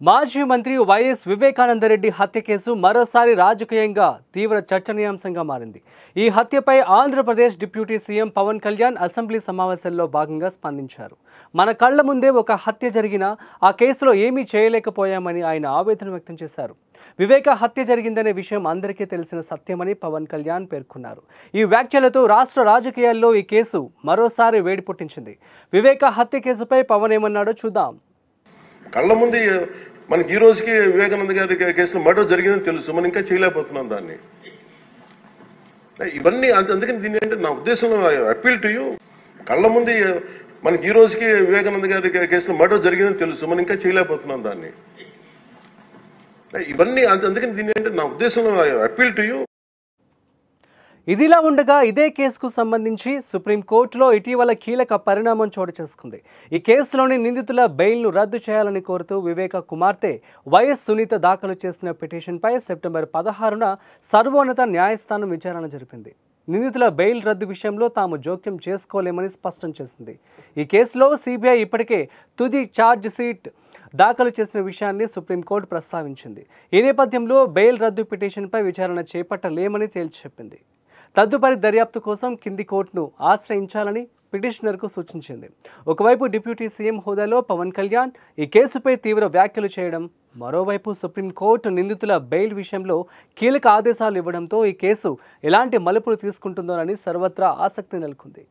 మాజీ మంత్రి వైఎస్ వివేకానందరెడ్డి హత్య కేసు మరోసారి రాజకీయంగా తీవ్ర చర్చనీయాంశంగా మారింది. ఈ హత్యపై Andhra Pradesh deputy CM Pawan Kalyan assembly సమావేశంలో భాగంగా స్పందించారు. మన కళ్ల ముందే ఒక హత్య జరిగినా ఆ కేసులో ఏమీ చేయలేకపోయామని ఆయన ఆవేదన వ్యక్తం చేశారు. వివేక హత్య జరిగిందనే విషయం అందరికీ తెలిసిన సత్యమని పవన్ కళ్యాణ్ పేర్కొన్నారు. ఈ వ్యాఖ్యలతో రాష్ట్ర రాజకీయాల్లో ఈ కేసు మరోసారి వేడి పుట్టించింది. వివేక హత్య కేసుపై పవన్ ఏమన్నాడో చూద్దాం. కళ్ళ ముందు మనకి ఈ రోజుకి వివేకానంద గారి కేసులో మర్డర్ జరిగిందని తెలుసు, మనం ఇంకా చేయలేకపోతున్నాం దాన్ని. ఇవన్నీ అందుకని దీన్ని అంటే నా ఉద్దేశంలో అప్పీల్ టు యూ, కళ్ళ ముందు మనకి ఈ రోజుకి వివేకానంద గారి కేసులో మర్డర్ జరిగిందని తెలుసు, మనం ఇంకా చేయలేకపోతున్నాం దాన్ని. ఇవన్నీ అందుకని దీన్ని అంటే నా ఉద్దేశంలో అప్పీల్ టు యూ. ఇదిలా ఉండగా ఇదే కేసుకు సంబంధించి సుప్రీంకోర్టులో ఇటీవల కీలక పరిణామం చోటు చేసుకుంది. ఈ కేసులోని నిందితుల బెయిల్ను రద్దు చేయాలని కోరుతూ వివేక కుమార్తె వైఎస్ సునీత దాఖలు చేసిన పిటిషన్పై సెప్టెంబర్ 16న సర్వోన్నత న్యాయస్థానం విచారణ జరిపింది. నిందితుల బెయిల్ రద్దు విషయంలో తాము జోక్యం చేసుకోలేమని స్పష్టం చేసింది. ఈ కేసులో సిబిఐ ఇప్పటికే తుది ఛార్జ్ షీట్ దాఖలు చేసిన విషయాన్ని సుప్రీంకోర్టు ప్రస్తావించింది. ఈ నేపథ్యంలో బెయిల్ రద్దు పిటిషన్పై విచారణ చేపట్టలేమని తేల్చి చెప్పింది. తదుపరి దర్యాప్తు కోసం కింది కోర్టును ఆశ్రయించాలని పిటిషనర్కు సూచించింది. ఒకవైపు డిప్యూటీ సీఎం హోదాలో పవన్ కళ్యాణ్ ఈ కేసుపై తీవ్ర వ్యాఖ్యలు చేయడం, మరోవైపు సుప్రీంకోర్టు నిందితుల బెయిల్ విషయంలో కీలక ఆదేశాలు ఇవ్వడంతో ఈ కేసు ఎలాంటి మలుపులు తీసుకుంటుందోనని సర్వత్రా ఆసక్తి నెలకొంది.